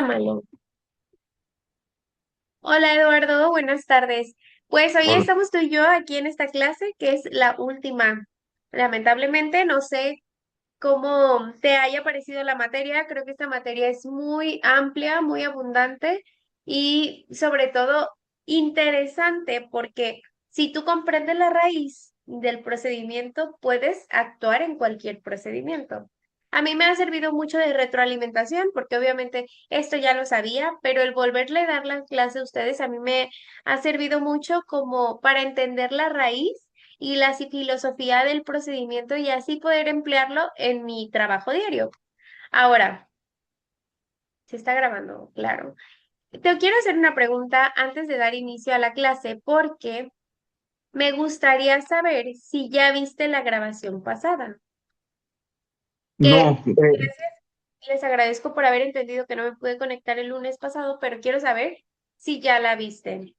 Malo. Hola Eduardo, buenas tardes. Pues hoy Hola. estamos tú y yo aquí en esta clase, que es la última. Lamentablemente no sé cómo te haya parecido la materia. Creo que esta materia es muy amplia, muy abundante y sobre todo interesante porque si tú comprendes la raíz del procedimiento, puedes actuar en cualquier procedimiento. A mí me ha servido mucho de retroalimentación porque obviamente esto ya lo sabía, pero el volverle a dar la clase a ustedes a mí me ha servido mucho como para entender la raíz y la filosofía del procedimiento y así poder emplearlo en mi trabajo diario. Ahora, se está grabando, claro. Te quiero hacer una pregunta antes de dar inicio a la clase porque me gustaría saber si ya viste la grabación pasada. No, Que gracias, les agradezco por haber entendido que no me pude conectar el lunes pasado, pero quiero saber si ya la viste.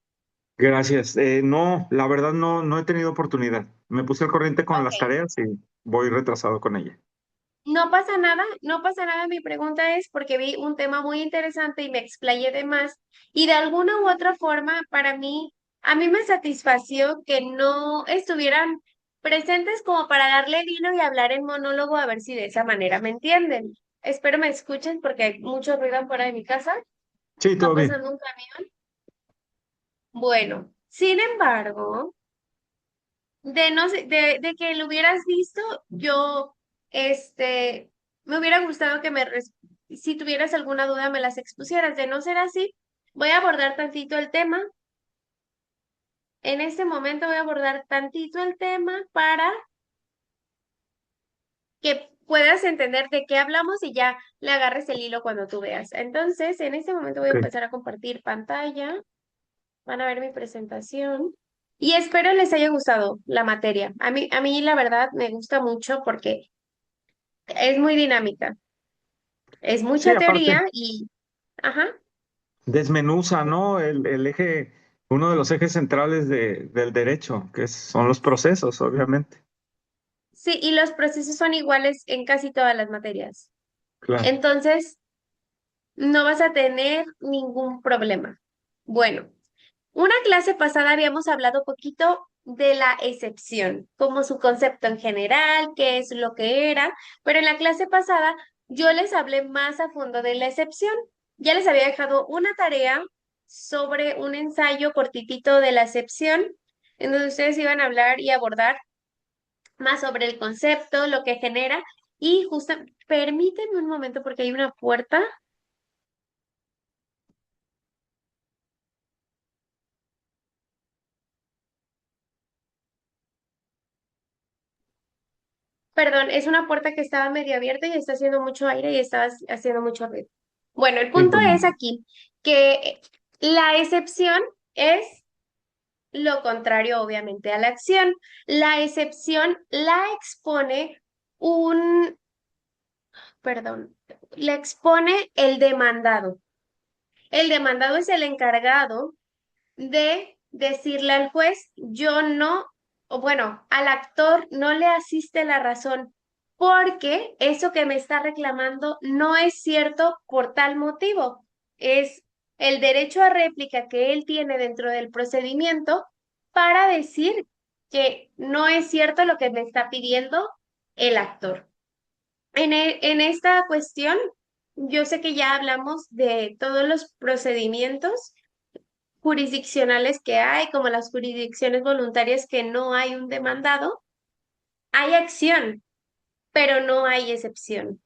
gracias. No, la verdad no he tenido oportunidad. Me puse al corriente con las Ok. tareas y voy retrasado con ella. No pasa nada, no pasa nada. Mi pregunta es porque vi un tema muy interesante y me explayé de más y de alguna u otra forma para mí, a mí me satisfació que no estuvieran presentes como para darle vino y hablar en monólogo a ver si de esa manera me entienden. Espero me escuchen porque hay mucho ruido fuera de mi casa. Sí, Va todo bien. pasando un camión. Bueno, sin embargo, de no sé, de que lo hubieras visto, yo, este, me hubiera gustado que si tuvieras alguna duda me las expusieras. De no ser así, voy a abordar tantito el tema. En este momento voy a abordar tantito el tema para que puedas entender de qué hablamos y ya le agarres el hilo cuando tú veas. Entonces, en este momento voy a Ok. empezar a compartir pantalla. Van a ver mi presentación. Y espero les haya gustado la materia. A mí la verdad me gusta mucho porque es muy dinámica, es Sí, mucha aparte, teoría y, ajá, desmenuza, ¿no? El eje, uno de los ejes centrales del derecho, son los procesos, obviamente. sí, y los procesos son iguales en casi todas las materias. Claro. Entonces, no vas a tener ningún problema. Bueno, una clase pasada habíamos hablado poquito de la excepción, como su concepto en general, qué es lo que era, pero en la clase pasada yo les hablé más a fondo de la excepción. Ya les había dejado una tarea sobre un ensayo cortitito de la excepción, en donde ustedes iban a hablar y abordar más sobre el concepto, lo que genera, y justo, permítanme un momento porque hay una puerta. Perdón, es una puerta que estaba medio abierta y está haciendo mucho aire y estaba haciendo mucho ruido. Bueno, el Sin punto es problema. aquí que la excepción es lo contrario, obviamente, a la acción. La excepción la expone un, perdón, la expone el demandado. El demandado es el encargado de decirle al juez, yo no, o bueno, al actor no le asiste la razón, porque eso que me está reclamando no es cierto por tal motivo. Es el derecho a réplica que él tiene dentro del procedimiento para decir que no es cierto lo que me está pidiendo el actor. En esta cuestión, yo sé que ya hablamos de todos los procedimientos jurisdiccionales que hay, como las jurisdicciones voluntarias que no hay un demandado, hay acción, pero no hay excepción.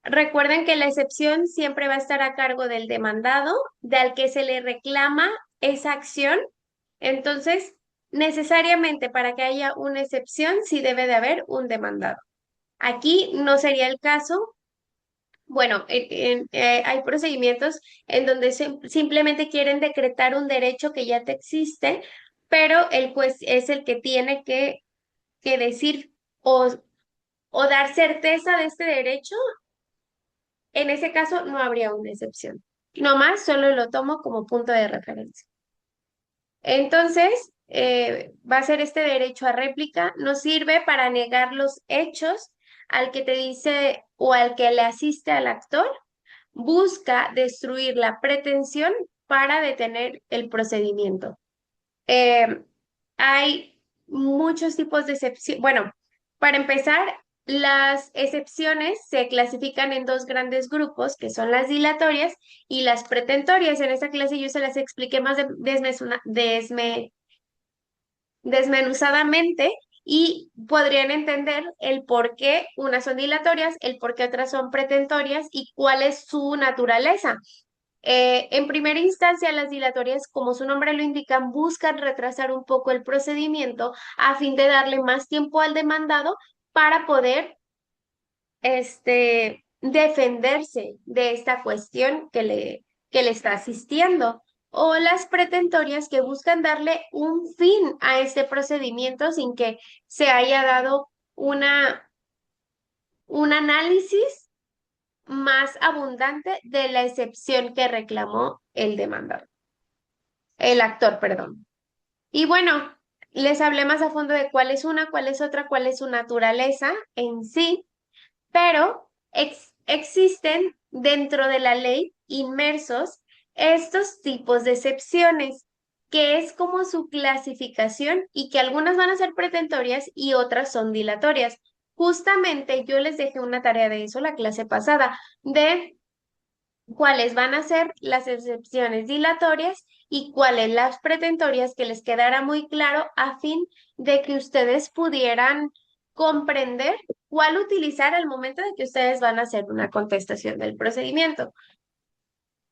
Recuerden que la excepción siempre va a estar a cargo del demandado, de al que se le reclama esa acción. Entonces, necesariamente para que haya una excepción, sí debe de haber un demandado. Aquí no sería el caso. Bueno, hay procedimientos en donde simplemente quieren decretar un derecho que ya te existe, pero el juez es el que tiene que decir o, o dar certeza de este derecho. En ese caso no habría una excepción. No más, solo lo tomo como punto de referencia. Entonces, va a ser este derecho a réplica, nos sirve para negar los hechos al que te dice o al que le asiste al actor busca destruir la pretensión para detener el procedimiento. Eh, Hay muchos tipos de excepción. Bueno, para empezar, las excepciones se clasifican en dos grandes grupos, que son las dilatorias y las pretentorias. En esta clase yo se las expliqué más desmenuzadamente y podrían entender el por qué unas son dilatorias, el por qué otras son pretentorias y cuál es su naturaleza. En primera instancia, las dilatorias, como su nombre lo indica, buscan retrasar un poco el procedimiento a fin de darle más tiempo al demandado para poder defenderse de esta cuestión que le está asistiendo. O las pretentorias que buscan darle un fin a este procedimiento sin que se haya dado un análisis más abundante de la excepción que reclamó el demandado, el actor, perdón. Y bueno, les hablé más a fondo de cuál es una, cuál es otra, cuál es su naturaleza en sí, pero existen dentro de la ley inmersos estos tipos de excepciones, que es como su clasificación y que algunas van a ser pretentorias y otras son dilatorias. Justamente yo les dejé una tarea de eso la clase pasada, de cuáles van a ser las excepciones dilatorias y cuáles las pretentorias, que les quedara muy claro a fin de que ustedes pudieran comprender cuál utilizar al momento de que ustedes van a hacer una contestación del procedimiento.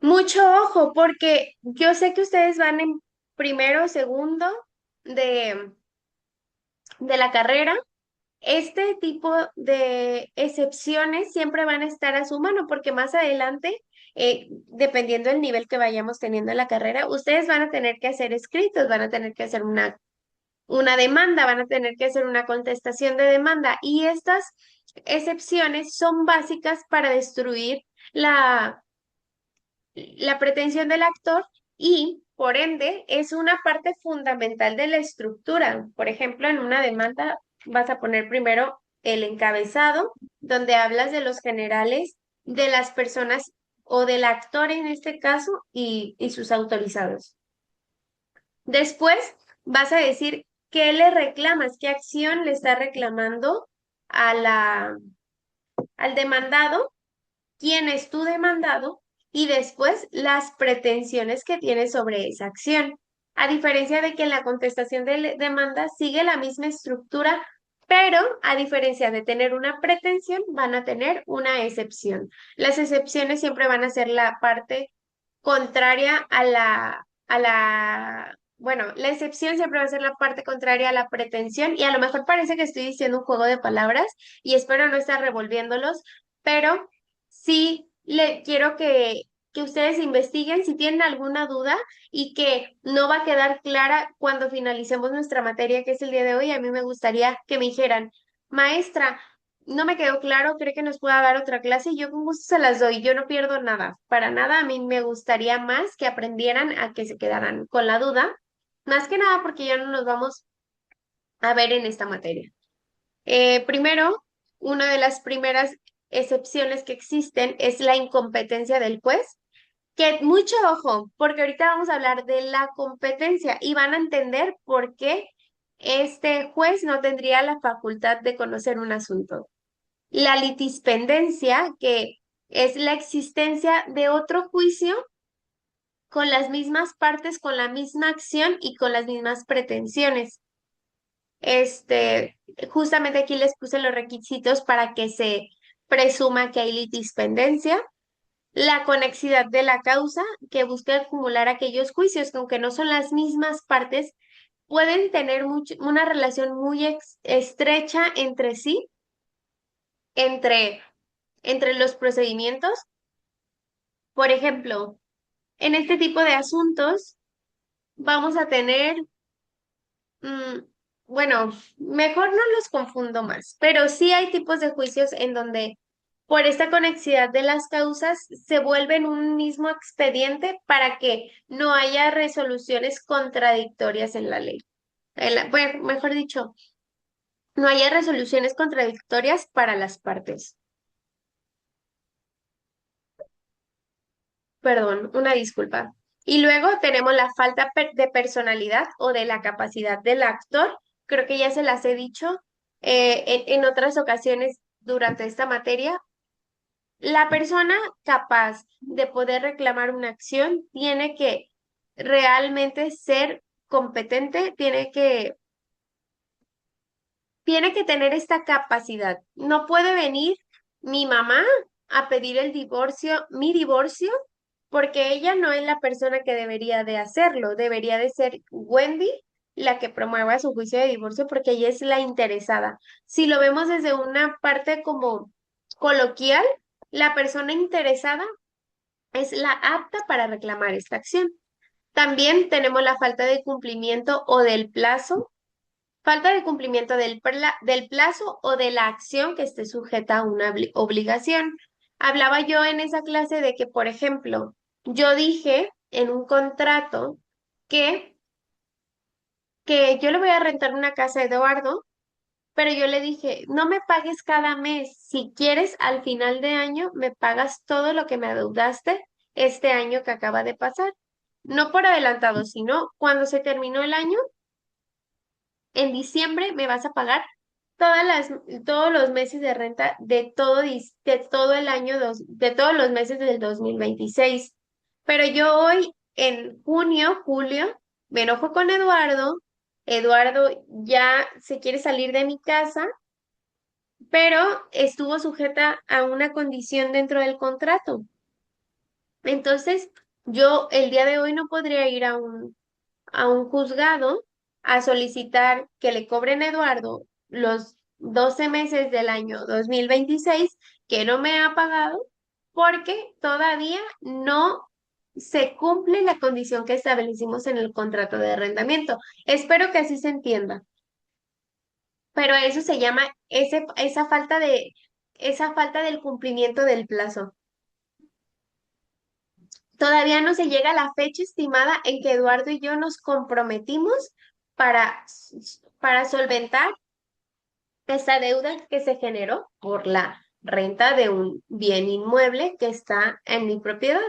Mucho ojo, porque yo sé que ustedes van en primero o segundo de, de la carrera. Este tipo de excepciones siempre van a estar a su mano porque más adelante, dependiendo del nivel que vayamos teniendo en la carrera, ustedes van a tener que hacer escritos, van a tener que hacer una demanda, van a tener que hacer una contestación de demanda y estas excepciones son básicas para destruir la, la pretensión del actor y, por ende, es una parte fundamental de la estructura. Por ejemplo, en una demanda vas a poner primero el encabezado, donde hablas de los generales, de las personas o del actor en este caso y sus autorizados. Después vas a decir qué le reclamas, qué acción le está reclamando a al demandado, quién es tu demandado y después las pretensiones que tienes sobre esa acción. A diferencia de que en la contestación de demanda sigue la misma estructura, pero a diferencia de tener una pretensión, van a tener una excepción. Las excepciones siempre van a ser la parte contraria bueno, la excepción siempre va a ser la parte contraria a la pretensión y a lo mejor parece que estoy diciendo un juego de palabras y espero no estar revolviéndolos, pero sí le quiero que ustedes investiguen si tienen alguna duda y que no va a quedar clara cuando finalicemos nuestra materia, que es el día de hoy. A mí me gustaría que me dijeran, maestra, no me quedó claro, ¿cree que nos pueda dar otra clase? Y yo con gusto se las doy, yo no pierdo nada, para nada. A mí me gustaría más que aprendieran a que se quedaran con la duda, más que nada porque ya no nos vamos a ver en esta materia. Primero, una de las primeras excepciones que existen es la incompetencia del juez, que mucho ojo, porque ahorita vamos a hablar de la competencia y van a entender por qué este juez no tendría la facultad de conocer un asunto. La litispendencia, que es la existencia de otro juicio con las mismas partes, con la misma acción y con las mismas pretensiones. Este, Justamente aquí les puse los requisitos para que se presuma que hay litispendencia. La conexidad de la causa, que busca acumular aquellos juicios que, aunque no son las mismas partes, pueden tener una relación muy estrecha entre sí, entre, entre los procedimientos. Por ejemplo, en este tipo de asuntos vamos a tener, mm, bueno, mejor no los confundo más, pero sí hay tipos de juicios en donde por esta conexidad de las causas se vuelven un mismo expediente para que no haya resoluciones contradictorias en la ley. Bueno, mejor dicho, no haya resoluciones contradictorias para las partes. Perdón, una disculpa. Y luego tenemos la falta de personalidad o de la capacidad del actor. Creo que ya se las he dicho en otras ocasiones durante esta materia. La persona capaz de poder reclamar una acción tiene que realmente ser competente, tiene que tener esta capacidad. No puede venir mi mamá a pedir el divorcio, mi divorcio, porque ella no es la persona que debería de hacerlo. Debería de ser Wendy la que promueva su juicio de divorcio porque ella es la interesada. Si lo vemos desde una parte como coloquial, la persona interesada es la apta para reclamar esta acción. También tenemos la falta de cumplimiento o del plazo. Falta de cumplimiento del plazo o de la acción que esté sujeta a una obligación. Hablaba yo en esa clase de que, por ejemplo, yo dije en un contrato que, que yo le voy a rentar una casa a Eduardo, pero yo le dije, no me pagues cada mes. Si quieres, al final de año me pagas todo lo que me adeudaste este año que acaba de pasar. No por adelantado, sino cuando se terminó el año en diciembre me vas a pagar todos los meses de renta de todo el año, de todos los meses del 2026. Pero yo hoy, en junio, julio, me enojo con Eduardo. Eduardo ya se quiere salir de mi casa, pero estuvo sujeta a una condición dentro del contrato. Entonces, yo el día de hoy no podría ir a un juzgado a solicitar que le cobren a Eduardo los 12 meses del año 2026 que no me ha pagado porque todavía no se cumple la condición que establecimos en el contrato de arrendamiento. Espero que así se entienda, pero eso se llama esa falta del cumplimiento del plazo. Todavía no se llega a la fecha estimada en que Eduardo y yo nos comprometimos para, para solventar esa deuda que se generó por la renta de un bien inmueble que está en mi propiedad.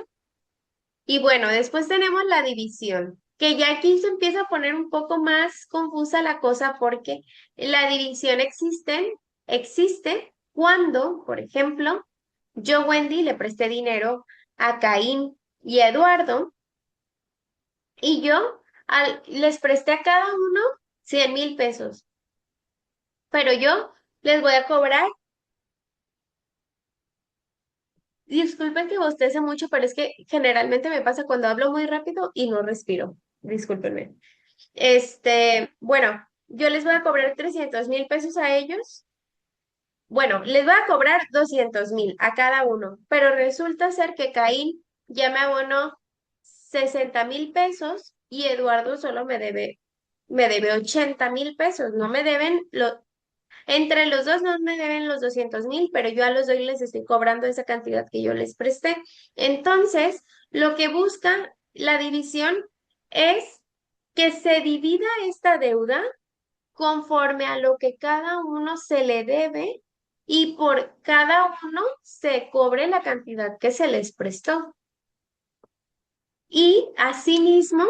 Y bueno, después tenemos la división, que ya aquí se empieza a poner un poco más confusa la cosa porque la división existe cuando, por ejemplo, yo, Wendy, le presté dinero a Caín y a Eduardo y yo les presté a cada uno 100,000 pesos, pero yo les voy a cobrar. Disculpen que bostece mucho, pero es que generalmente me pasa cuando hablo muy rápido y no respiro. Discúlpenme. Bueno, yo les voy a cobrar 300,000 pesos a ellos. Bueno, les voy a cobrar 200,000 a cada uno, pero resulta ser que Caín ya me abonó 60,000 pesos y Eduardo solo me debe 80,000 pesos. No me deben entre los dos no me deben los 200,000, pero yo a los dos les estoy cobrando esa cantidad que yo les presté. Entonces, lo que busca la división es que se divida esta deuda conforme a lo que cada uno se le debe y por cada uno se cobre la cantidad que se les prestó. Y asimismo,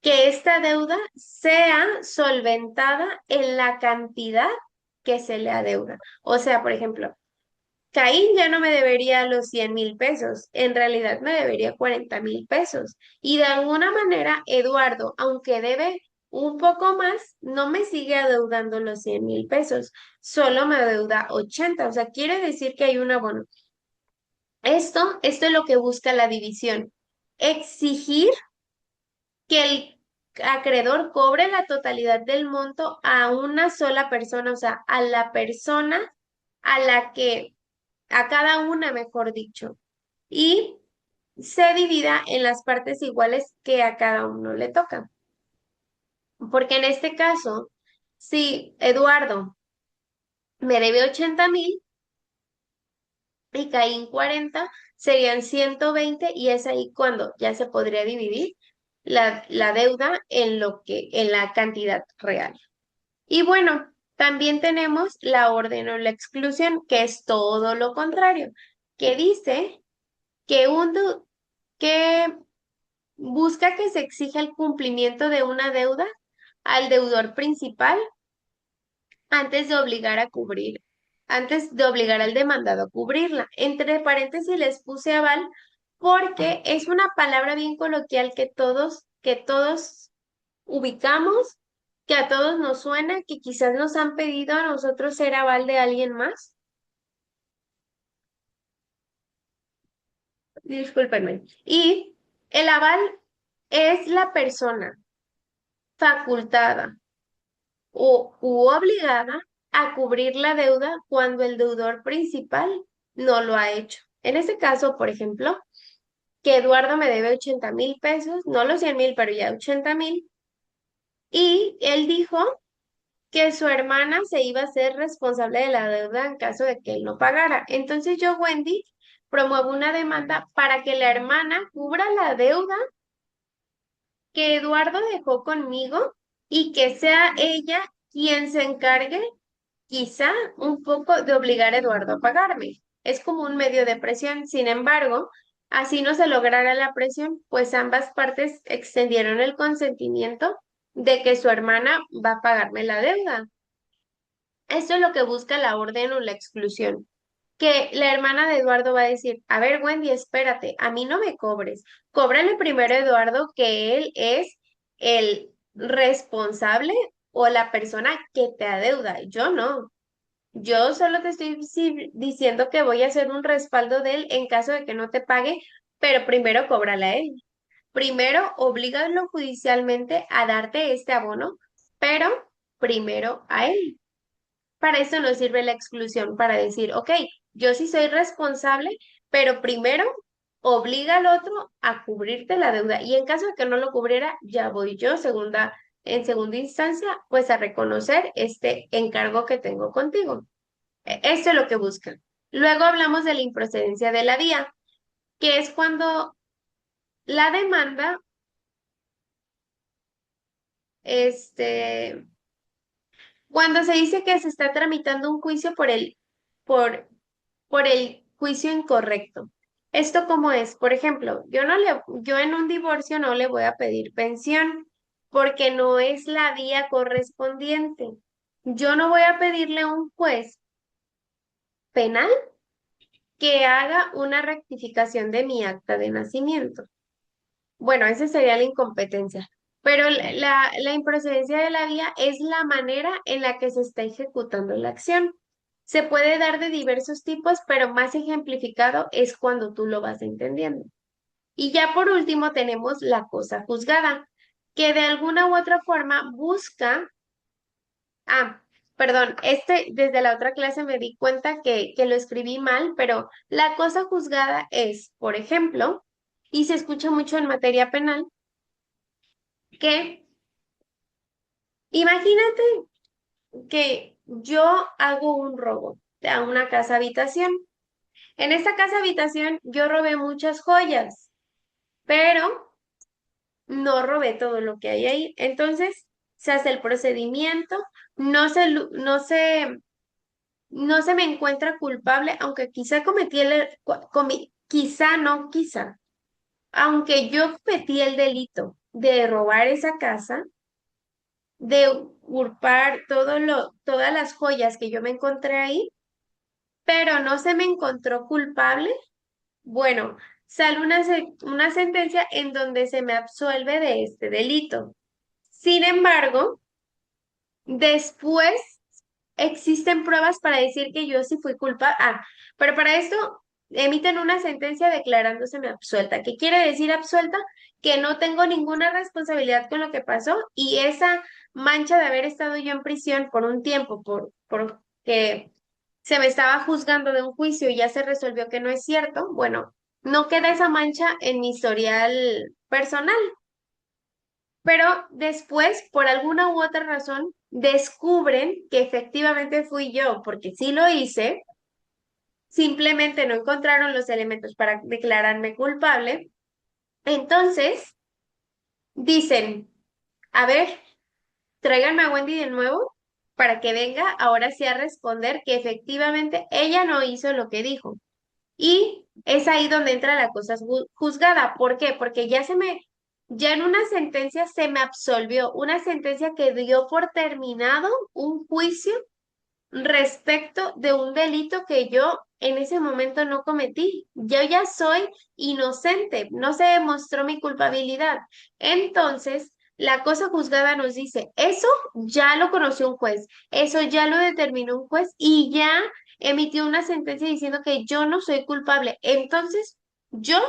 que esta deuda sea solventada en la cantidad que se le adeuda. O sea, por ejemplo, Caín ya no me debería los 100,000 pesos, en realidad me debería 40,000 pesos. Y de alguna manera, Eduardo, aunque debe un poco más, no me sigue adeudando los 100,000 pesos, solo me adeuda 80. O sea, quiere decir que hay un abono. Esto es lo que busca la división. Exigir que el acreedor cobre la totalidad del monto a una sola persona, o sea, a la persona a la que, a cada una, mejor dicho, y se divida en las partes iguales que a cada uno le toca. Porque en este caso, si Eduardo me debe 80,000 y Caín 40, serían 120 y es ahí cuando ya se podría dividir la deuda en la cantidad real. Y bueno, también tenemos la orden o la exclusión, que es todo lo contrario, que dice que que busca que se exija el cumplimiento de una deuda al deudor principal antes de obligar a cubrir, antes de obligar al demandado a cubrirla. Entre paréntesis les puse aval porque es una palabra bien coloquial que todos ubicamos, que a todos nos suena, que quizás nos han pedido a nosotros ser aval de alguien más. Discúlpenme. Y el aval es la persona facultada u obligada a cubrir la deuda cuando el deudor principal no lo ha hecho. En este caso, por ejemplo, que Eduardo me debe 80,000 pesos, no los 100,000, pero ya 80,000, y él dijo que su hermana se iba a ser responsable de la deuda en caso de que él no pagara. Entonces yo, Wendy, promuevo una demanda para que la hermana cubra la deuda que Eduardo dejó conmigo y que sea ella quien se encargue quizá un poco de obligar a Eduardo a pagarme. Es como un medio de presión. Sin embargo, así no se lograra la presión, pues ambas partes extendieron el consentimiento de que su hermana va a pagarme la deuda. Esto es lo que busca la orden o la exclusión. Que la hermana de Eduardo va a decir, a ver, Wendy, espérate, a mí no me cobres. Cóbrale primero a Eduardo que él es el responsable o la persona que te adeuda. Yo no. Yo solo te estoy diciendo que voy a hacer un respaldo de él en caso de que no te pague, pero primero cóbrala a él. Primero oblígalo judicialmente a darte este abono, pero primero a él. Para eso nos sirve la exclusión, para decir, ok, yo sí soy responsable, pero primero obliga al otro a cubrirte la deuda. Y en caso de que no lo cubriera, ya voy yo, en segunda instancia, pues a reconocer este encargo que tengo contigo. Esto es lo que buscan. Luego hablamos de la improcedencia de la vía, que es cuando la demanda, este, cuando se dice que se está tramitando un juicio por, por el juicio incorrecto. ¿Esto cómo es? Por ejemplo, yo en un divorcio no le voy a pedir pensión porque no es la vía correspondiente. Yo no voy a pedirle a un juez penal que haga una rectificación de mi acta de nacimiento. Bueno, esa sería la incompetencia. Pero la improcedencia de la vía es la manera en la que se está ejecutando la acción. Se puede dar de diversos tipos, pero más ejemplificado es cuando tú lo vas entendiendo. Y ya por último tenemos la cosa juzgada, que de alguna u otra forma busca, ah, perdón, desde la otra clase me di cuenta que lo escribí mal, pero la cosa juzgada es, por ejemplo, y se escucha mucho en materia penal, que imagínate que yo hago un robo a una casa habitación. En esta casa habitación yo robé muchas joyas, pero no robé todo lo que hay ahí. Entonces se hace el procedimiento, no se me encuentra culpable, aunque quizá cometí quizá no, quizá, aunque yo cometí el delito de robar esa casa, de hurtar todas las joyas que yo me encontré ahí, pero no se me encontró culpable. Bueno, sale una sentencia en donde se me absuelve de este delito. Sin embargo, después existen pruebas para decir que yo sí fui culpable. Pero para esto emiten una sentencia declarándoseme absuelta. ¿Qué quiere decir absuelta? Que no tengo ninguna responsabilidad con lo que pasó y esa mancha de haber estado yo en prisión por un tiempo, porque se me estaba juzgando de un juicio y ya se resolvió que no es cierto, bueno, no queda esa mancha en mi historial personal. Pero después, por alguna u otra razón, descubren que efectivamente fui yo, porque sí lo hice, simplemente no encontraron los elementos para declararme culpable. Entonces, dicen, a ver, tráiganme a Wendy de nuevo para que venga ahora sí a responder que efectivamente ella no hizo lo que dijo. Y es ahí donde entra la cosa juzgada. ¿Por qué? Porque ya en una sentencia se me absolvió, una sentencia que dio por terminado un juicio respecto de un delito que yo en ese momento no cometí. Yo ya soy inocente, no se demostró mi culpabilidad. Entonces, la cosa juzgada nos dice, eso ya lo conoció un juez, eso ya lo determinó un juez y ya emitió una sentencia diciendo que yo no soy culpable. Entonces, yo,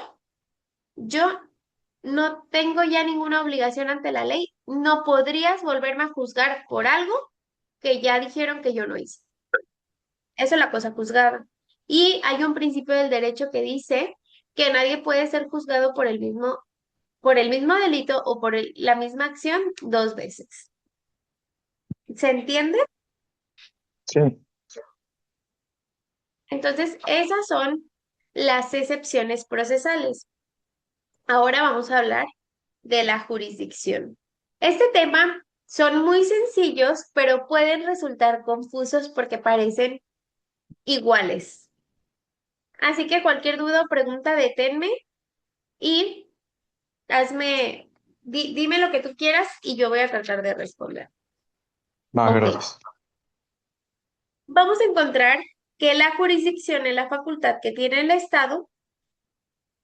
yo no tengo ya ninguna obligación ante la ley. No podrías volverme a juzgar por algo que ya dijeron que yo no hice. Eso es la cosa juzgada. Y hay un principio del derecho que dice que nadie puede ser juzgado por el mismo delito o por la misma acción dos veces. ¿Se entiende? Sí. Entonces, esas son las excepciones procesales. Ahora vamos a hablar de la jurisdicción. Este tema son muy sencillos, pero pueden resultar confusos porque parecen iguales. Así que cualquier duda o pregunta, deténme y dime lo que tú quieras y yo voy a tratar de responder. Va, Ok, gracias. vamos a encontrar que la jurisdicción es la facultad que tiene el Estado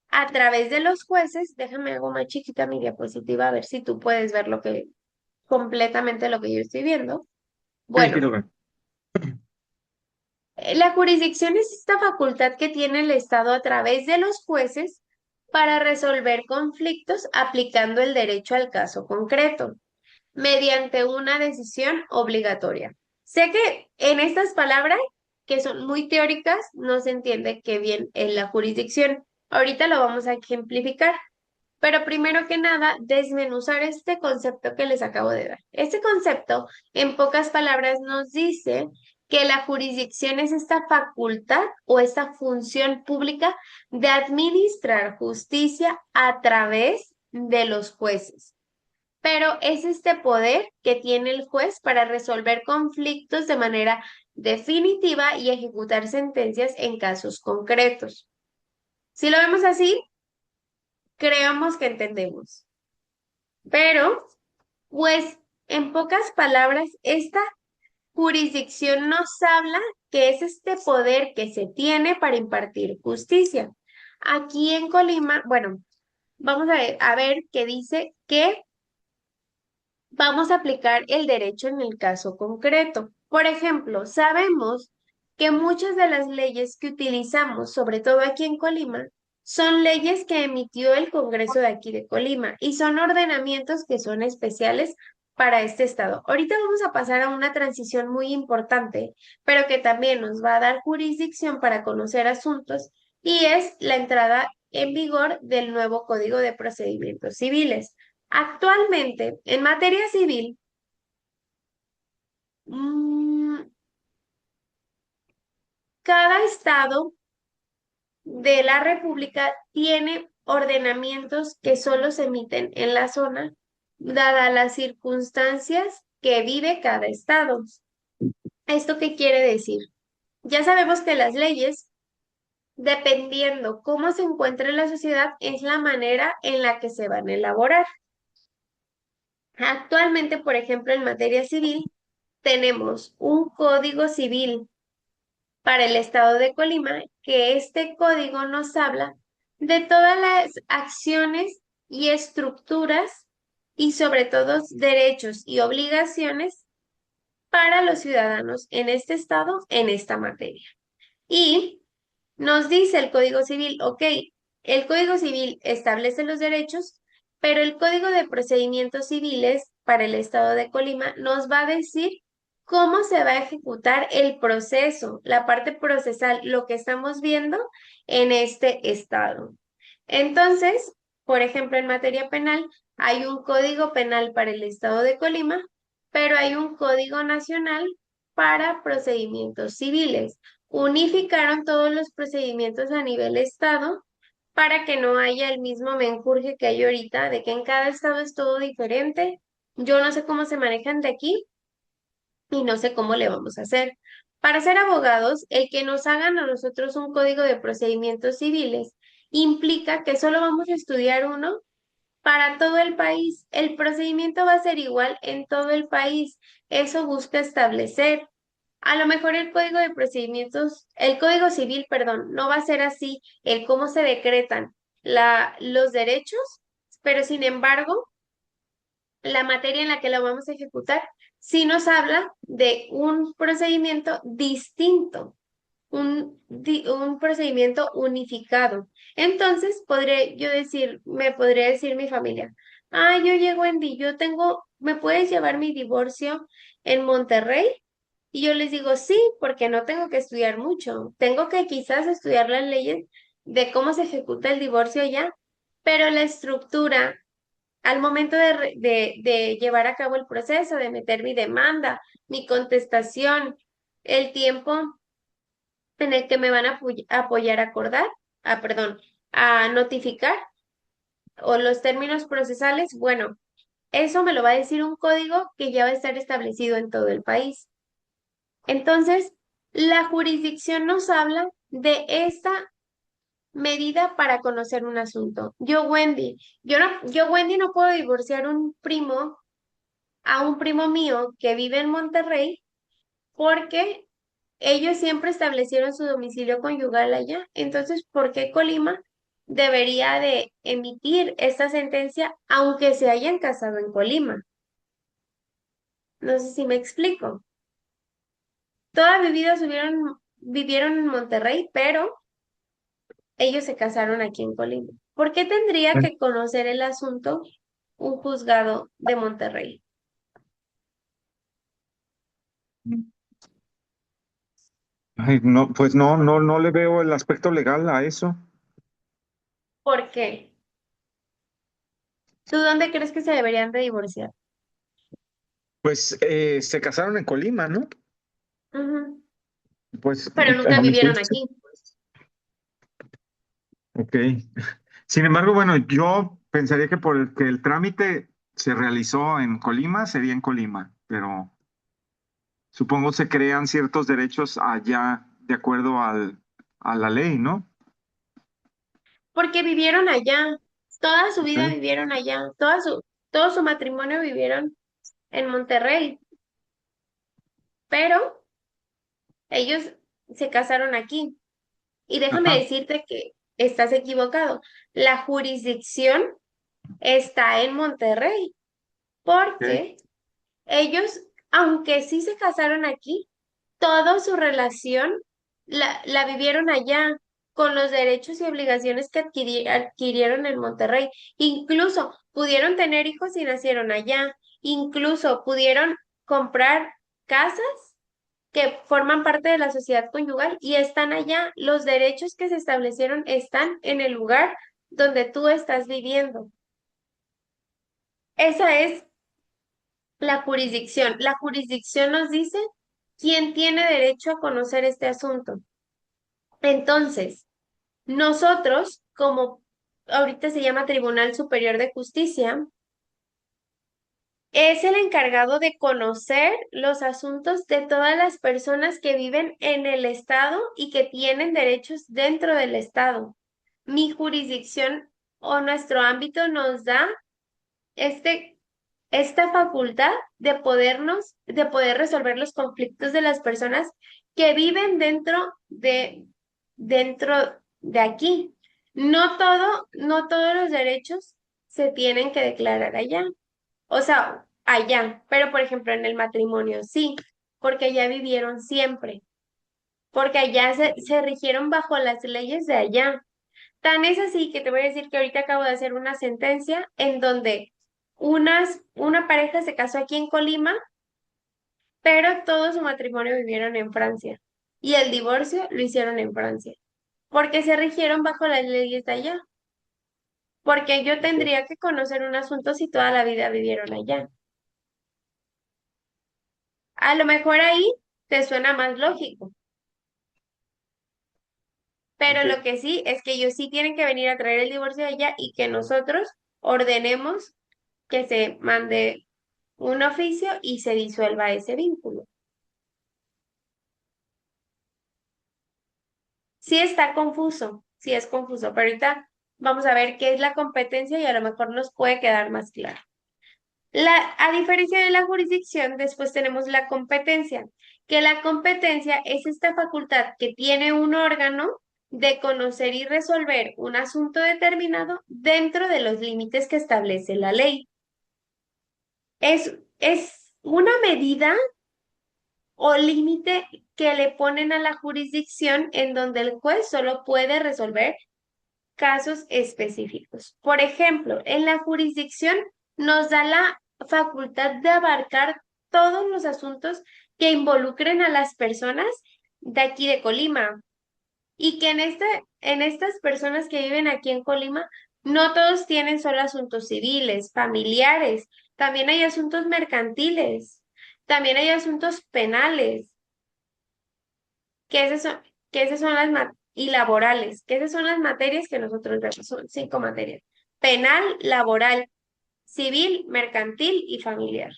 a través de los jueces. Déjame hago más chiquita mi diapositiva a ver si tú puedes ver completamente lo que yo estoy viendo. Sí, sí Bueno, lo veo. la jurisdicción es esta facultad que tiene el Estado a través de los jueces para resolver conflictos aplicando el derecho al caso concreto, mediante una decisión obligatoria. Sé que en estas palabras, que son muy teóricas, no se entiende qué bien es la jurisdicción. Ahorita lo vamos a ejemplificar, pero primero que nada, desmenuzar este concepto que les acabo de dar. Este concepto, en pocas palabras, nos dice que la jurisdicción es esta facultad o esta función pública de administrar justicia a través de los jueces, pero es este poder que tiene el juez para resolver conflictos de manera definitiva y ejecutar sentencias en casos concretos. Si lo vemos así, creemos que entendemos. Pero, pues, en pocas palabras, esta jurisdicción nos habla que es este poder que se tiene para impartir justicia. Aquí en Colima, bueno, vamos a ver qué dice que vamos a aplicar el derecho en el caso concreto. Por ejemplo, sabemos que muchas de las leyes que utilizamos, sobre todo aquí en Colima, son leyes que emitió el Congreso de aquí de Colima y son ordenamientos que son especiales para este estado. Ahorita vamos a pasar a una transición muy importante, pero que también nos va a dar jurisdicción para conocer asuntos y es la entrada en vigor del nuevo Código de Procedimientos Civiles. Actualmente, en materia civil, mm, cada estado de la República tiene ordenamientos que solo se emiten en la zona, dadas las circunstancias que vive cada estado. ¿Esto qué quiere decir? Ya sabemos que las leyes, dependiendo cómo se encuentre la sociedad, es la manera en la que se van a elaborar. Actualmente, por ejemplo, en materia civil, tenemos un código civil para el estado de Colima, que este código nos habla de todas las acciones y estructuras y sobre todo derechos y obligaciones para los ciudadanos en este estado, en esta materia. Y nos dice el Código Civil, ok, el Código Civil establece los derechos, pero el Código de Procedimientos Civiles para el Estado de Colima nos va a decir cómo se va a ejecutar el proceso, la parte procesal, lo que estamos viendo en este estado. Entonces, por ejemplo, en materia penal, hay un Código Penal para el Estado de Colima, pero hay un Código Nacional para procedimientos civiles. Unificaron todos los procedimientos a nivel estado para que no haya el mismo menjurje que hay ahorita, de que en cada estado es todo diferente. Yo no sé cómo se manejan de aquí y no sé cómo le vamos a hacer. Para ser abogados, el que nos hagan a nosotros un código de procedimientos civiles implica que solo vamos a estudiar uno para todo el país. El procedimiento va a ser igual en todo el país. Eso busca establecer. A lo mejor el código de procedimientos, el código civil, perdón, no va a ser así, el cómo se decretan los derechos, pero sin embargo, la materia en la que lo vamos a ejecutar sí nos habla de un procedimiento distinto, un procedimiento unificado. Entonces, podré yo decir, me podría decir mi familia, yo llego en yo tengo, ¿me puedes llevar mi divorcio en Monterrey? Y yo les digo, sí, porque no tengo que estudiar mucho. Tengo que quizás estudiar las leyes de cómo se ejecuta el divorcio allá, pero la estructura, al momento de llevar a cabo el proceso, de meter mi demanda, mi contestación, el tiempo en el que me van a apoyar a acordar, perdón, a notificar, o los términos procesales, bueno, eso me lo va a decir un código que ya va a estar establecido en todo el país. Entonces, la jurisdicción nos habla de esta medida para conocer un asunto. Wendy, no puedo divorciar a un primo mío que vive en Monterrey porque ellos siempre establecieron su domicilio conyugal allá. Entonces, ¿por qué Colima debería de emitir esta sentencia aunque se hayan casado en Colima? No sé si me explico. Toda mi vida vivieron en Monterrey, pero ellos se casaron aquí en Colima. ¿Por qué tendría que conocer el asunto un juzgado de Monterrey? Ay, no, pues no le veo el aspecto legal a eso. ¿Por qué? ¿Tú dónde crees que se deberían de divorciar? Pues se casaron en Colima, ¿no? Ujú. Pues Pero a nunca mi vivieron juicio. aquí. Ok. Sin embargo, bueno, yo pensaría que por el que el trámite se realizó en Colima, sería en Colima, pero supongo se crean ciertos derechos allá de acuerdo a la ley, ¿no? Porque vivieron allá. Toda su vida Ok. vivieron allá. Todo su matrimonio vivieron en Monterrey. Pero ellos se casaron aquí. Y déjame Ajá. decirte que estás equivocado. La jurisdicción está en Monterrey. Ok. Porque ellos, aunque sí se casaron aquí, toda su relación la vivieron allá, con los derechos y obligaciones que adquirieron en Monterrey. Incluso pudieron tener hijos y nacieron allá. Incluso pudieron comprar casas que forman parte de la sociedad conyugal y están allá. Los derechos que se establecieron están en el lugar donde tú estás viviendo. Esa es la jurisdicción. La jurisdicción nos dice quién tiene derecho a conocer este asunto. Entonces, nosotros, como ahorita se llama Tribunal Superior de Justicia, es el encargado de conocer los asuntos de todas las personas que viven en el estado y que tienen derechos dentro del estado. Mi jurisdicción o nuestro ámbito nos da este esta facultad de poder resolver los conflictos de las personas que viven dentro de aquí. No todos los derechos se tienen que declarar allá. O sea, allá, pero por ejemplo en el matrimonio sí, porque allá vivieron siempre, porque allá se rigieron bajo las leyes de allá. Tan es así que te voy a decir que ahorita acabo de hacer una sentencia en donde una pareja se casó aquí en Colima, pero todo su matrimonio vivieron en Francia y el divorcio lo hicieron en Francia, porque se rigieron bajo las leyes de allá, porque yo tendría que conocer un asunto si toda la vida vivieron allá. A lo mejor ahí te suena más lógico, pero Ok. lo que sí es que ellos sí tienen que venir a traer el divorcio de allá y que nosotros ordenemos que se mande un oficio y se disuelva ese vínculo. Sí está confuso, sí es confuso, pero ahorita vamos a ver qué es la competencia y a lo mejor nos puede quedar más claro. A diferencia de la jurisdicción, después tenemos la competencia, que la competencia es esta facultad que tiene un órgano de conocer y resolver un asunto determinado dentro de los límites que establece la ley. Es una medida o límite que le ponen a la jurisdicción en donde el juez solo puede resolver casos específicos. Por ejemplo, en la jurisdicción nos da la facultad de abarcar todos los asuntos que involucren a las personas de aquí de Colima y que en estas personas que viven aquí en Colima, no todos tienen solo asuntos civiles, familiares, también hay asuntos mercantiles, también hay asuntos penales que esas son, que esas son y laborales, que esas son las materias que nosotros vemos, son 5 materias. Penal, laboral, civil, mercantil y familiar.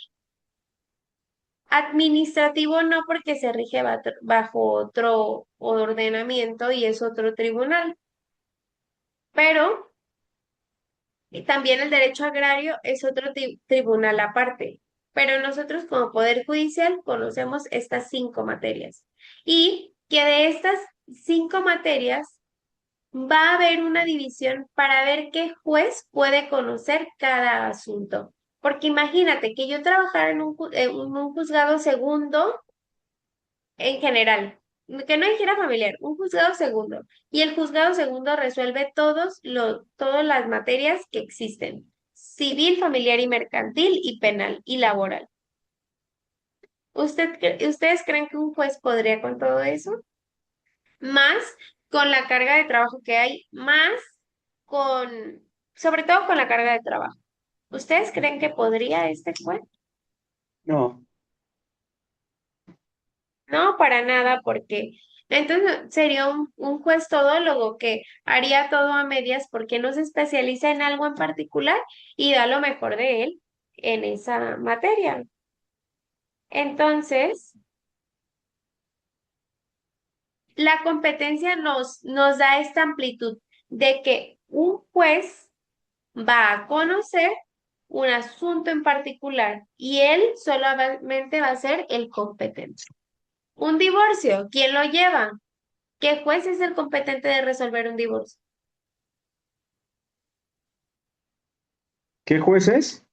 Administrativo no porque se rige bajo otro ordenamiento y es otro tribunal, pero también el derecho agrario es otro tribunal aparte. Pero nosotros como Poder Judicial conocemos estas 5 materias y que de estas 5 materias va a haber una división para ver qué juez puede conocer cada asunto. Porque imagínate que yo trabajara en un juzgado segundo en general, que no dijera familiar, un juzgado segundo. Y el juzgado segundo resuelve todas las materias que existen, civil, familiar y mercantil y penal y laboral. ¿Ustedes creen que un juez podría con todo eso? Más con la carga de trabajo que hay, más con, sobre todo con la carga de trabajo. ¿Ustedes creen que podría este juez? No. No, para nada, porque entonces sería un juez todólogo que haría todo a medias porque no se especializa en algo en particular y da lo mejor de él en esa materia. Entonces, la competencia nos da esta amplitud de que un juez va a conocer un asunto en particular y él solamente va a ser el competente. Un divorcio, ¿quién lo lleva? ¿Qué juez es el competente de resolver un divorcio? ¿Qué juez es?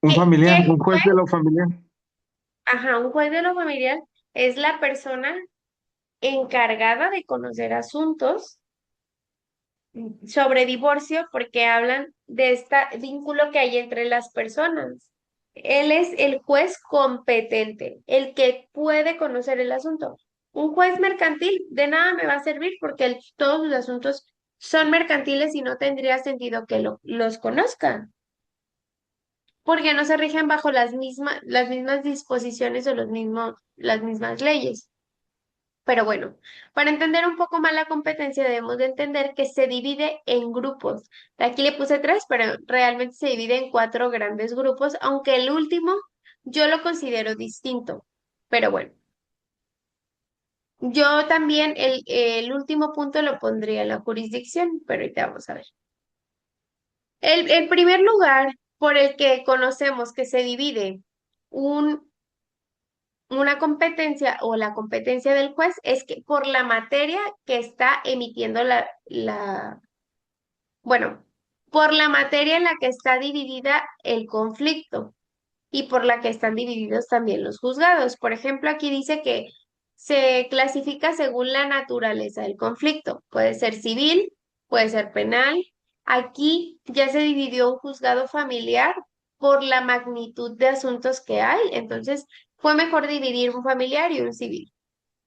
Un ¿Qué, familiar, qué un juez de lo familiar. Ajá, un juez de lo familiar es la persona encargada de conocer asuntos sobre divorcio porque hablan de este vínculo que hay entre las personas. Él es el juez competente, el que puede conocer el asunto. Un juez mercantil de nada me va a servir porque todos los asuntos son mercantiles y no tendría sentido que los conozcan, porque no se rigen bajo las mismas disposiciones o las mismas leyes. Pero bueno, para entender un poco más la competencia debemos de entender que se divide en grupos. Aquí le puse 3, pero realmente se divide en 4 grandes grupos, aunque el último yo lo considero distinto. Pero bueno, yo también el último punto lo pondría en la jurisdicción, pero ahorita vamos a ver. El primer lugar por el que conocemos que se divide un una competencia o la competencia del juez es que por la materia que está emitiendo bueno, por la materia en la que está dividida el conflicto y por la que están divididos también los juzgados. Por ejemplo, aquí dice que se clasifica según la naturaleza del conflicto. Puede ser civil, puede ser penal. Aquí ya se dividió un juzgado familiar por la magnitud de asuntos que hay. Entonces, fue mejor dividir un familiar y un civil.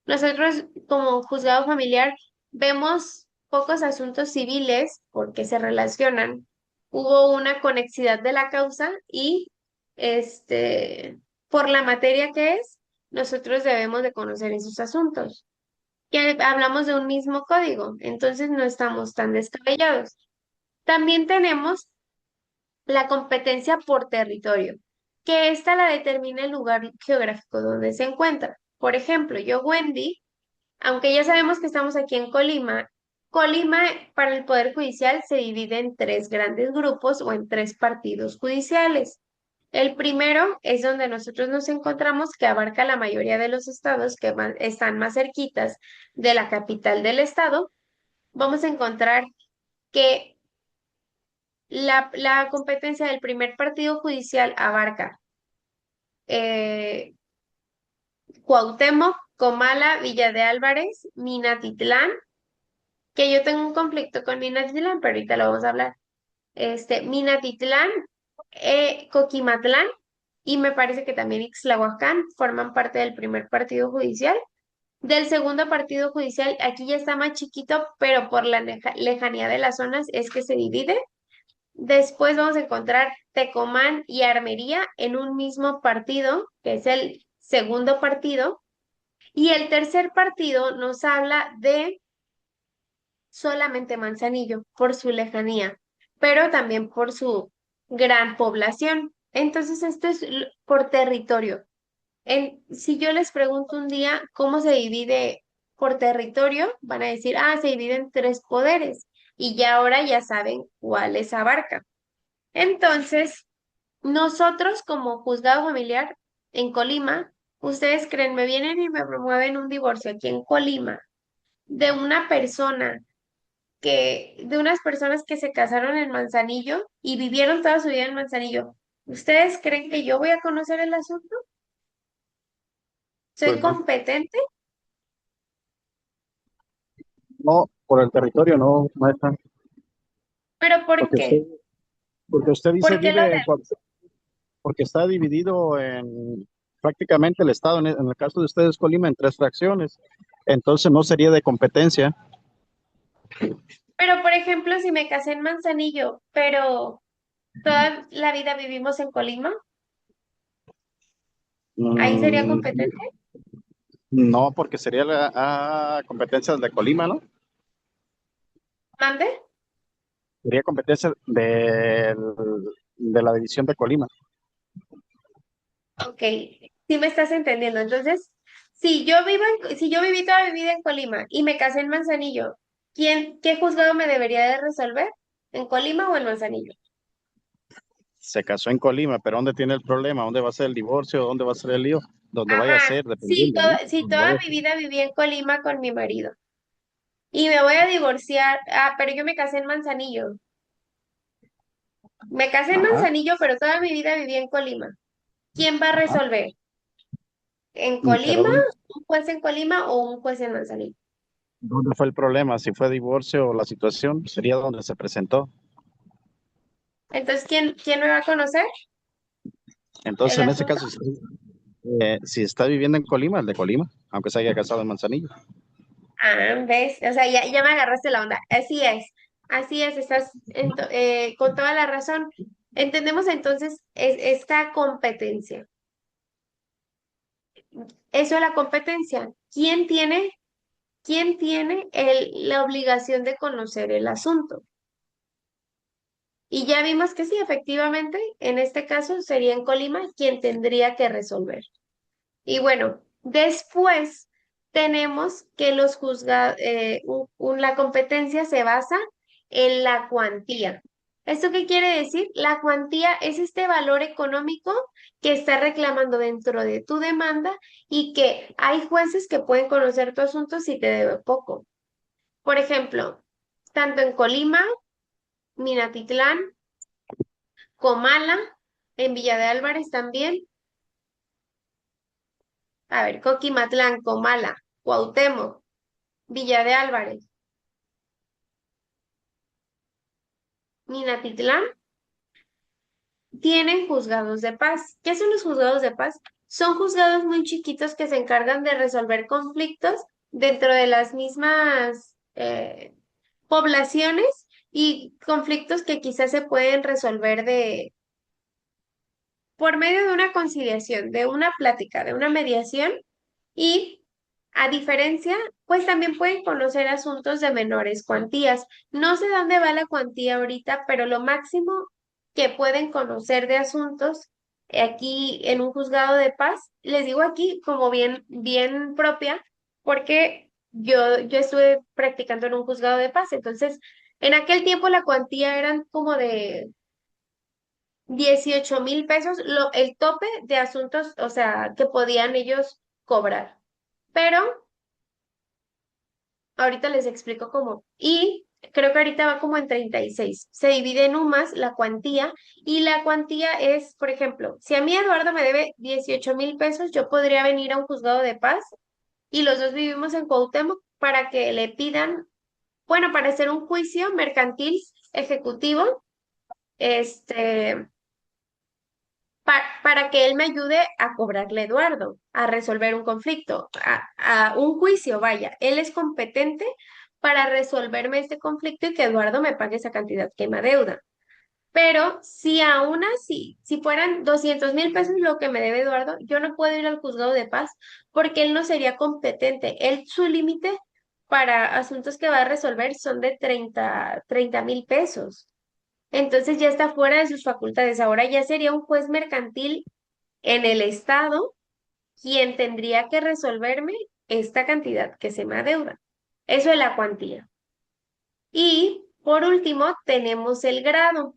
Nosotros, como juzgado familiar, vemos pocos asuntos civiles porque se relacionan. Hubo una conexidad de la causa y por la materia que es, nosotros debemos de conocer esos asuntos. Que hablamos de un mismo código, entonces no estamos tan descabellados. También tenemos la competencia por territorio, que esta la determina el lugar geográfico donde se encuentra. Por ejemplo, yo, Wendy, aunque ya sabemos que estamos aquí en Colima, Colima para el Poder Judicial se divide en tres grandes grupos o en tres partidos judiciales. El primero es donde nosotros nos encontramos, que abarca la mayoría de los estados que están más cerquitas de la capital del estado. Vamos a encontrar que la competencia del primer partido judicial abarca eh, Cuauhtémoc, Comala, Villa de Álvarez, Minatitlán, que yo tengo un conflicto con Minatitlán, pero ahorita lo vamos a hablar. Minatitlán, Coquimatlán y me parece que también Ixtlahuacán forman parte del primer partido judicial. Del segundo partido judicial, aquí ya está más chiquito, pero por la lejanía de las zonas es que se divide. Después vamos a encontrar Tecomán y Armería en un mismo partido, que es el segundo partido. Y el tercer partido nos habla de solamente Manzanillo, por su lejanía, pero también por su gran población. Entonces, esto es por territorio. Si yo les pregunto un día cómo se divide por territorio, van a decir, ah, se divide en tres poderes y ya ahora ya saben cuáles abarca. Entonces, nosotros como juzgado familiar en Colima, ustedes creen, me vienen y me promueven un divorcio aquí en Colima de una persona de unas personas que se casaron en Manzanillo y vivieron toda su vida en Manzanillo. ¿Ustedes creen que yo voy a conocer el asunto? ¿Soy Pues no, competente? no, por el territorio no, maestra, ¿Pero por porque usted, qué? porque usted dice ¿Por qué lo vive, de... porque está dividido en prácticamente el estado, en el caso de ustedes Colima, en tres fracciones, entonces no sería de competencia. Pero, por ejemplo, si me casé en Manzanillo, pero toda la vida vivimos en Colima, ¿ahí sería Mm, competente? no, porque sería la competencia de Colima, ¿no? ¿Mande? Sería competencia de la división de Colima. Ok, sí me estás entendiendo. Entonces, si yo viví toda mi vida en Colima y me casé en Manzanillo, qué juzgado me debería de resolver? ¿En Colima o en Manzanillo? Se casó en Colima, pero ¿dónde tiene el problema? ¿Dónde va a ser el divorcio? ¿Dónde va a ser el lío? Donde vaya a Ajá, ser, dependiendo, ¿no? si Donde toda vaya a mi ser. vida viví en Colima con mi marido y me voy a divorciar, pero yo me casé en Manzanillo. Me casé en Ajá. Manzanillo, pero toda mi vida viví en Colima. ¿Quién va a Ajá. resolver? ¿En Pero Colima? ¿Un juez en Colima o un juez en Manzanillo? ¿dónde fue el problema? Si fue divorcio o la situación, sería donde se presentó. Entonces, ¿quién me va a conocer el Entonces, en ese asunto? caso, si está viviendo en Colima, el de Colima, aunque se haya casado en Manzanillo. Ah, ¿ves? O sea, ya me agarraste la onda. Así es, estás con toda la razón. Entendemos entonces esta competencia. Eso es la competencia. ¿Quién tiene la obligación de conocer el asunto? Y ya vimos que sí, efectivamente, en este caso sería en Colima quien tendría que resolver. Y bueno, después tenemos que la competencia se basa en la cuantía. ¿Esto qué quiere decir? La cuantía es este valor económico que está reclamando dentro de tu demanda y que hay jueces que pueden conocer tu asunto si te debe poco. Por ejemplo, tanto en Colima, Minatitlán, Comala, en Villa de Álvarez también, a ver, Coquimatlán, Comala, Cuauhtémoc, Villa de Álvarez, Minatitlán, tienen juzgados de paz. ¿Qué son los juzgados de paz? Son juzgados muy chiquitos que se encargan de resolver conflictos dentro de las mismas poblaciones y conflictos que quizás se pueden resolver por medio de una conciliación, de una plática, de una mediación y a diferencia, pues también pueden conocer asuntos de menores cuantías. No sé dónde va la cuantía ahorita, pero lo máximo que pueden conocer de asuntos aquí en un juzgado de paz, les digo aquí como bien propia, porque yo estuve practicando en un juzgado de paz, entonces en aquel tiempo la cuantía eran como de 18,000 pesos, el tope de asuntos, o sea, que podían ellos cobrar. Pero ahorita les explico cómo. Y creo que ahorita va como en 36. Se divide en UMAS la cuantía y la cuantía es, por ejemplo, si a mí Eduardo me debe 18,000 pesos, yo podría venir a un juzgado de paz y los dos vivimos en Cuauhtémoc para que le pidan, bueno, para hacer un juicio mercantil ejecutivo, este, para que él me ayude a cobrarle a Eduardo, a resolver un conflicto, a un juicio, vaya. Él es competente para resolverme este conflicto y que Eduardo me pague esa cantidad que me adeuda. Pero si aún así, si fueran 200,000 pesos lo que me debe Eduardo, yo no puedo ir al juzgado de paz porque él no sería competente. Él, su límite para asuntos que va a resolver son de 30,000 pesos. Entonces ya está fuera de sus facultades. Ahora ya sería un juez mercantil en el estado quien tendría que resolverme esta cantidad que se me adeuda. Eso es la cuantía. Y por último, tenemos el grado,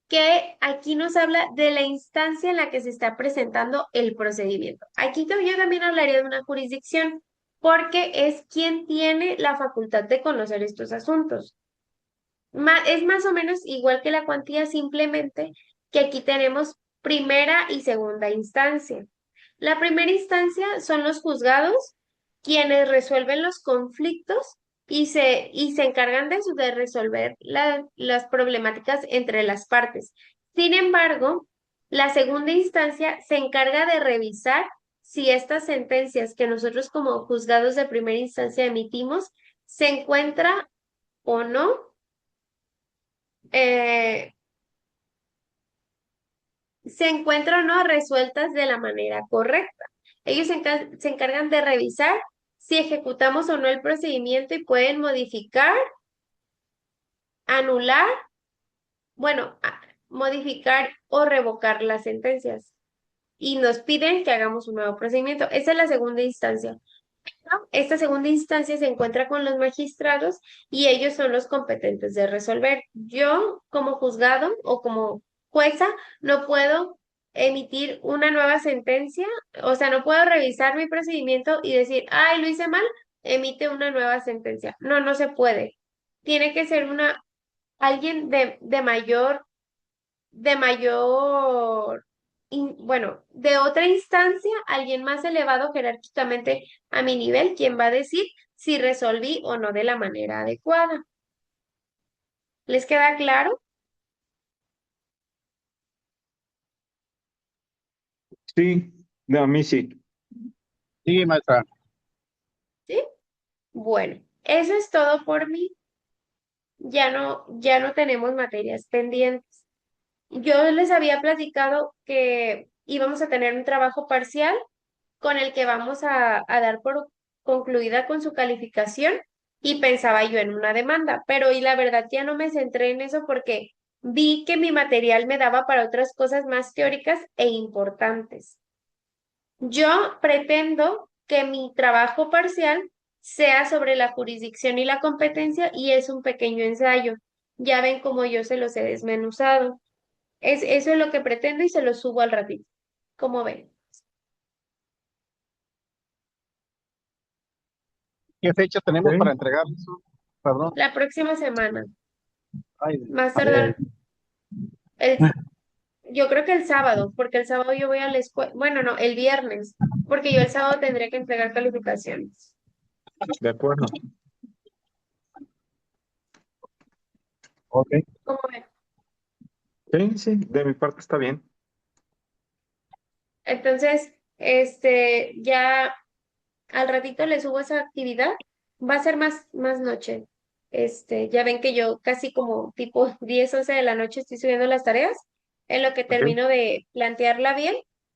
que aquí nos habla de la instancia en la que se está presentando el procedimiento. Aquí yo también hablaría de una jurisdicción, porque es quien tiene la facultad de conocer estos asuntos. Es más o menos igual que la cuantía, simplemente que aquí tenemos primera y segunda instancia. La primera instancia son los juzgados, quienes resuelven los conflictos y se encargan de eso, de resolver las problemáticas entre las partes. Sin embargo, la segunda instancia se encarga de revisar si estas sentencias que nosotros como juzgados de primera instancia emitimos se encuentra o no eh, se encuentran o no resueltas de la manera correcta. Ellos se encargan de revisar si ejecutamos o no el procedimiento y pueden modificar, anular, bueno, modificar o revocar las sentencias. Y nos piden que hagamos un nuevo procedimiento. Esa es la segunda instancia. ¿No? Esta segunda instancia se encuentra con los magistrados y ellos son los competentes de resolver. Yo, como juzgado o como jueza, no puedo emitir una nueva sentencia, o sea, no puedo revisar mi procedimiento y decir, ay, lo hice mal, emite una nueva sentencia. No, no se puede. Tiene que ser alguien de mayor, bueno, de otra instancia, alguien más elevado jerárquicamente a mi nivel, quien va a decir si resolví o no de la manera adecuada. ¿Les queda claro? Sí, a mí sí. Sí, maestra. ¿Sí? Bueno, eso es todo por mí. Ya no tenemos materias pendientes. Yo les había platicado que íbamos a tener un trabajo parcial con el que vamos a dar por concluida con su calificación y pensaba yo en una demanda, pero y la verdad ya no me centré en eso porque vi que mi material me daba para otras cosas más teóricas e importantes. Yo pretendo que mi trabajo parcial sea sobre la jurisdicción y la competencia y es un pequeño ensayo. Ya ven cómo yo se los he desmenuzado. Eso es lo que pretendo y se lo subo al ratito. ¿Cómo ven? ¿Qué fecha tenemos para Ok. entregar eso? Perdón. La próxima semana. Ay, Más ay, tardar el, yo creo que el sábado, porque el sábado yo voy a la escuela, bueno, no, el viernes, porque yo el sábado tendría que entregar calificaciones. De acuerdo. ok. ¿Cómo ven? Sí, sí, de mi parte está bien. Entonces, ya al ratito le subo esa actividad. Va a ser más noche. Ya ven que yo casi como tipo 10 11 de la noche estoy subiendo las tareas, en lo que Ok. termino de plantearla bien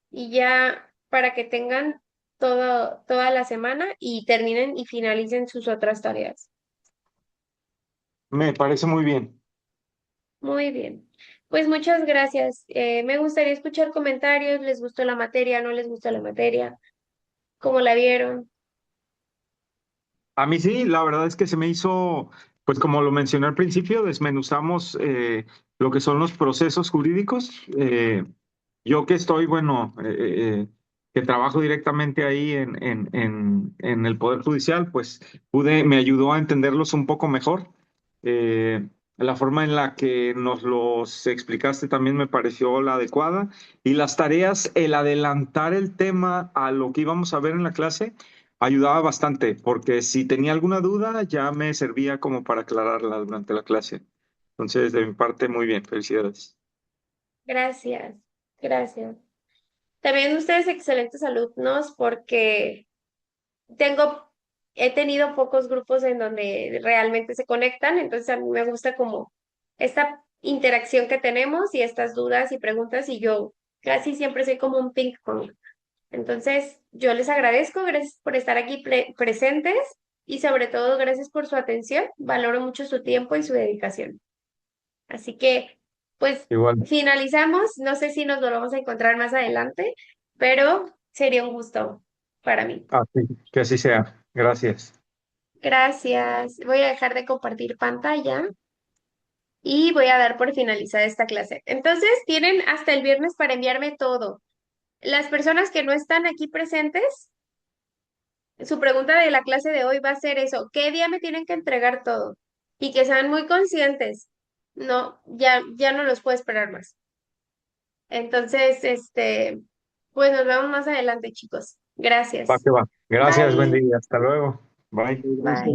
y ya para que tengan toda la semana y terminen y finalicen sus otras tareas. Me parece muy bien. Muy bien. Pues muchas gracias. Me gustaría escuchar comentarios. ¿Les gustó la materia? ¿No les gustó la materia? ¿Cómo la vieron? A mí sí, la verdad es que se me hizo, pues como lo mencioné al principio, desmenuzamos lo que son los procesos jurídicos. Yo que estoy, bueno, que trabajo directamente ahí en el Poder Judicial, pues me ayudó a entenderlos un poco mejor. Eh, la forma en la que nos los explicaste también me pareció la adecuada. Y las tareas, el adelantar el tema a lo que íbamos a ver en la clase ayudaba bastante, porque si tenía alguna duda ya me servía como para aclararla durante la clase. Entonces, de mi parte, muy bien, felicidades. Gracias, gracias. También ustedes excelentes alumnos porque tengo, he tenido pocos grupos en donde realmente se conectan, entonces a mí me gusta como esta interacción que tenemos y estas dudas y preguntas y yo casi siempre soy como un ping pong. Entonces, yo les agradezco, gracias por estar aquí presentes y sobre todo gracias por su atención. Valoro mucho su tiempo y su dedicación. Así que, pues, Igual, finalizamos. No sé si nos volvamos a encontrar más adelante, pero sería un gusto para mí. que así sea. Gracias. Gracias. Voy a dejar de compartir pantalla y voy a dar por finalizada esta clase. Entonces, tienen hasta el viernes para enviarme todo. Las personas que no están aquí presentes, su pregunta de la clase de hoy va a ser eso, ¿qué día me tienen que entregar todo? Y que sean muy conscientes. No, ya no los puedo esperar más. Entonces, pues nos vemos más adelante, chicos. Va Gracias. que va. Gracias, buen Bye. día. Hasta luego. Bye. Ok, gracias. Bye.